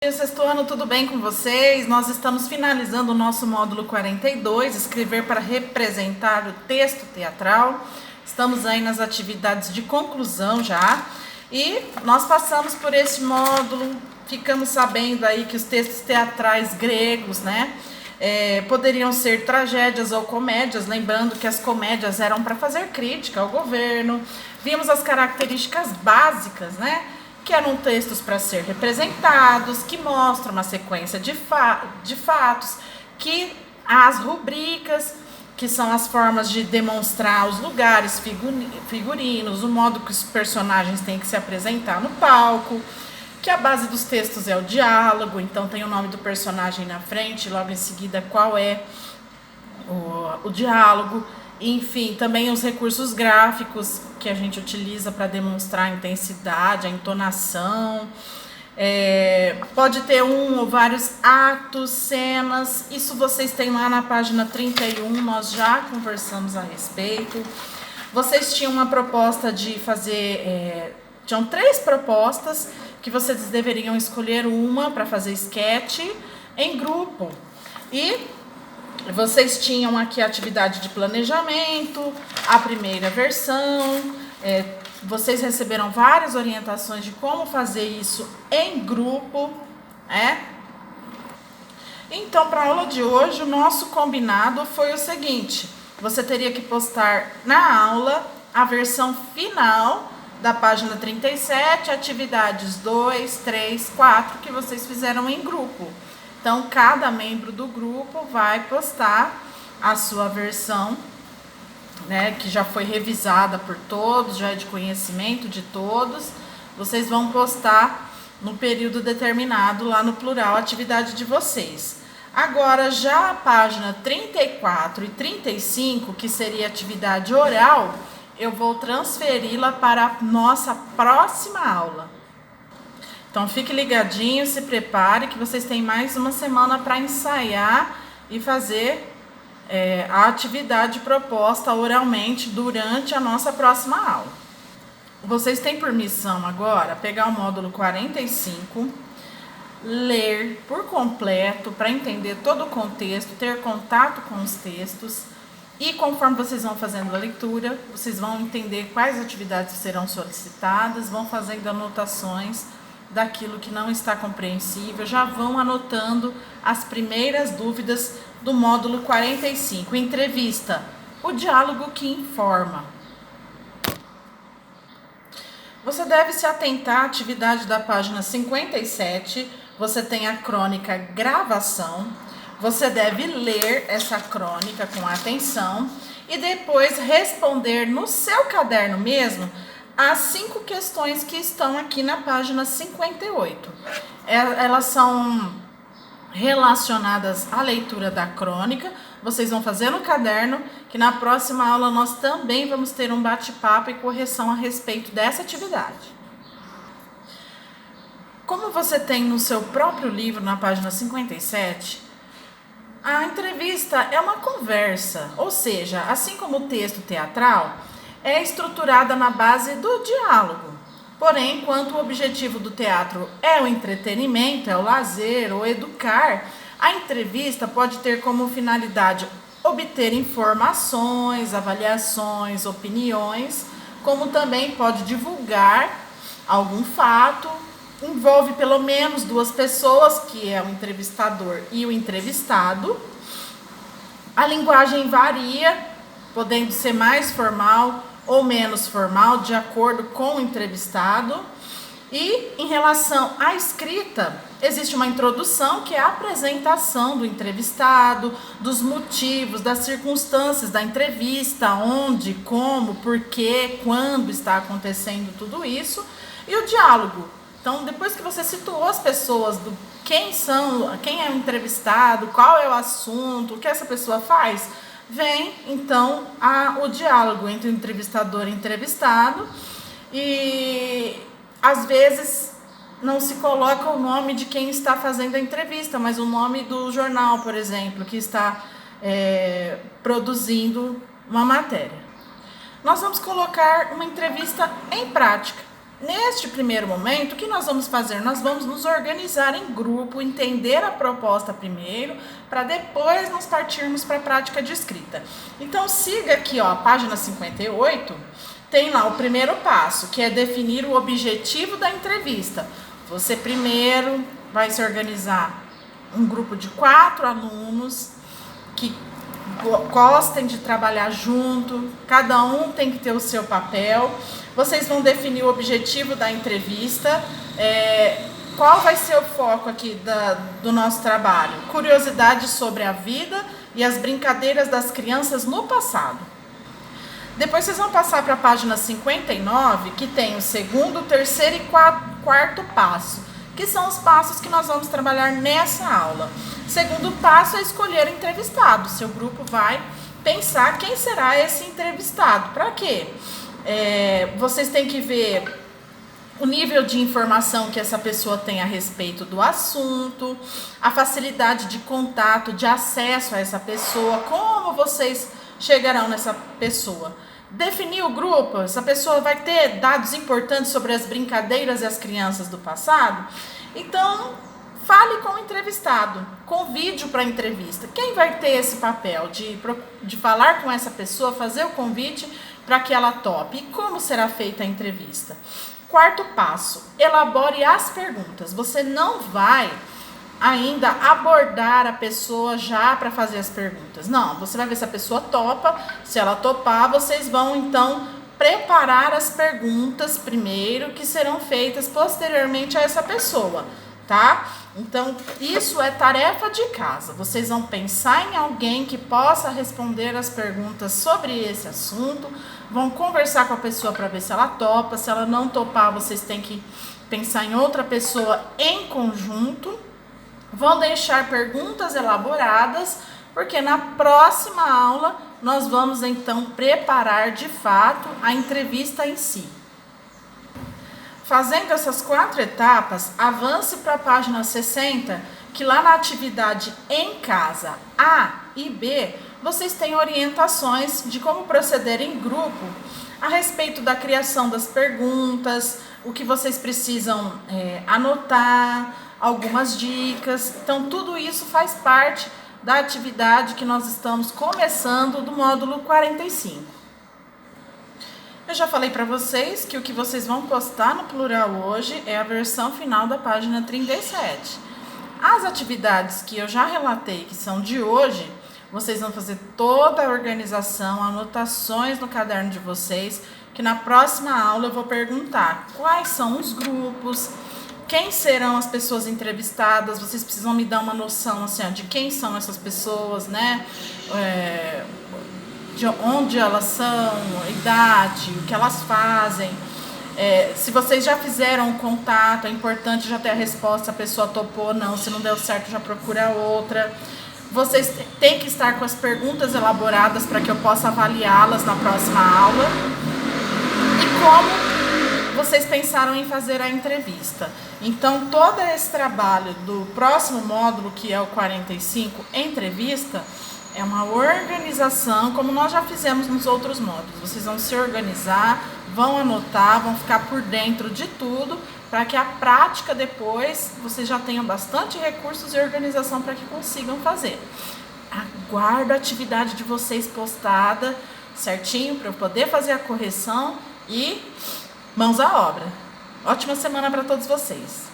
Sexto ano, tudo bem com vocês? Nós estamos finalizando o nosso módulo 42, escrever para representar o texto teatral. Estamos aí nas atividades de conclusão já. E nós passamos por esse módulo, ficamos sabendo aí que os textos teatrais gregos, poderiam ser tragédias ou comédias, lembrando que as comédias eram para fazer crítica ao governo. Vimos as características básicas, que eram textos para ser representados, que mostram uma sequência de fatos, que as rubricas, que são as formas de demonstrar os lugares, figurinos, o modo que os personagens têm que se apresentar no palco, que a base dos textos é o diálogo, então tem o nome do personagem na frente, logo em seguida qual é o diálogo. Enfim, também os recursos gráficos que a gente utiliza para demonstrar a intensidade, a entonação. Pode ter um ou vários atos, cenas. Isso vocês têm lá na página 31, nós já conversamos a respeito. Vocês tinham uma proposta de fazer... tinham 3 propostas que vocês deveriam escolher uma para fazer sketch em grupo. E vocês tinham aqui a atividade de planejamento, a primeira versão. Vocês receberam várias orientações de como fazer isso em grupo. Então, para a aula de hoje, o nosso combinado foi o seguinte: você teria que postar na aula a versão final da página 37, atividades 2, 3, 4, que vocês fizeram em grupo. Então, cada membro do grupo vai postar a sua versão, que já foi revisada por todos, já é de conhecimento de todos. Vocês vão postar no período determinado, lá no plural, a atividade de vocês. Agora, já a página 34 e 35, que seria atividade oral, eu vou transferi-la para a nossa próxima aula. Então, fique ligadinho, se prepare, que vocês têm mais uma semana para ensaiar e fazer a atividade proposta oralmente durante a nossa próxima aula. Vocês têm por missão agora pegar o módulo 45, ler por completo para entender todo o contexto, ter contato com os textos. E conforme vocês vão fazendo a leitura, vocês vão entender quais atividades serão solicitadas, vão fazendo anotações daquilo que não está compreensível, já vão anotando as primeiras dúvidas do módulo 45. Entrevista, o diálogo que informa. Você deve se atentar à atividade da página 57, você tem a crônica gravação. Você deve ler essa crônica com atenção e depois responder no seu caderno mesmo as 5 questões que estão aqui na página 58. Elas são relacionadas à leitura da crônica. Vocês vão fazer no caderno, que na próxima aula nós também vamos ter um bate-papo e correção a respeito dessa atividade. Como você tem no seu próprio livro, na página 57... a entrevista é uma conversa, ou seja, assim como o texto teatral, é estruturada na base do diálogo. Porém, enquanto o objetivo do teatro é o entretenimento, é o lazer ou educar, a entrevista pode ter como finalidade obter informações, avaliações, opiniões, como também pode divulgar algum fato. Envolve pelo menos 2 pessoas, que é o entrevistador e o entrevistado. A linguagem varia, podendo ser mais formal ou menos formal, de acordo com o entrevistado. E em relação à escrita, existe uma introdução, que é a apresentação do entrevistado, dos motivos, das circunstâncias da entrevista, onde, como, porquê, quando está acontecendo tudo isso. E o diálogo. Então, depois que você situou as pessoas, quem é o entrevistado, qual é o assunto, o que essa pessoa faz, vem, então, o diálogo entre o entrevistador e o entrevistado. E, às vezes, não se coloca o nome de quem está fazendo a entrevista, mas o nome do jornal, por exemplo, que está produzindo uma matéria. Nós vamos colocar uma entrevista em prática. Neste primeiro momento, o que nós vamos fazer? Nós vamos nos organizar em grupo, entender a proposta primeiro, para depois nos partirmos para a prática de escrita. Então, siga aqui, ó, a página 58, tem lá o primeiro passo, que é definir o objetivo da entrevista. Você primeiro vai se organizar um grupo de 4 alunos que gostem de trabalhar junto, cada um tem que ter o seu papel. Vocês vão definir o objetivo da entrevista, qual vai ser o foco aqui do nosso trabalho? Curiosidade sobre a vida e as brincadeiras das crianças no passado. Depois vocês vão passar para a página 59, que tem o segundo, terceiro e quarto passo, que são os passos que nós vamos trabalhar nessa aula. Segundo passo é escolher o entrevistado. Seu grupo vai pensar quem será esse entrevistado. Para quê? Vocês têm que ver o nível de informação que essa pessoa tem a respeito do assunto, a facilidade de contato, de acesso a essa pessoa, como vocês chegarão nessa pessoa. Definir o grupo, essa pessoa vai ter dados importantes sobre as brincadeiras e as crianças do passado. Então, fale com o entrevistado, convide-o para a entrevista. Quem vai ter esse papel de falar com essa pessoa, fazer o convite para que ela tope? E como será feita a entrevista? Quarto passo, elabore as perguntas. Você não vai ainda abordar a pessoa já para fazer as perguntas. Não, você vai ver se a pessoa topa. Se ela topar, vocês vão então preparar as perguntas primeiro, que serão feitas posteriormente a essa pessoa, tá? Então, isso é tarefa de casa. Vocês vão pensar em alguém que possa responder as perguntas sobre esse assunto, vão conversar com a pessoa para ver se ela topa. Se ela não topar, vocês têm que pensar em outra pessoa em conjunto. Vão deixar perguntas elaboradas, porque na próxima aula nós vamos então preparar de fato a entrevista em si. Fazendo essas 4 etapas, avance para a página 60, que lá na atividade em casa A e B, vocês têm orientações de como proceder em grupo a respeito da criação das perguntas, o que vocês precisam anotar, algumas dicas. Então, tudo isso faz parte da atividade que nós estamos começando do módulo 45. Eu já falei para vocês que o que vocês vão postar no plural hoje é a versão final da página 37. As atividades que eu já relatei, que são de hoje, vocês vão fazer toda a organização, anotações no caderno de vocês, que na próxima aula eu vou perguntar quais são os grupos, quem serão as pessoas entrevistadas. Vocês precisam me dar uma noção assim, de quem são essas pessoas, né? De onde elas são, a idade, o que elas fazem. Se vocês já fizeram o contato, é importante já ter a resposta, se a pessoa topou ou não. Se não deu certo, já procura outra. Vocês têm que estar com as perguntas elaboradas para que eu possa avaliá-las na próxima aula. E como vocês pensaram em fazer a entrevista. Então, todo esse trabalho do próximo módulo, que é o 45, entrevista, é uma organização, como nós já fizemos nos outros módulos. Vocês vão se organizar, vão anotar, vão ficar por dentro de tudo, para que a prática depois, vocês já tenham bastante recursos e organização para que consigam fazer. Aguardo a atividade de vocês postada certinho, para eu poder fazer a correção e mãos à obra. Ótima semana para todos vocês.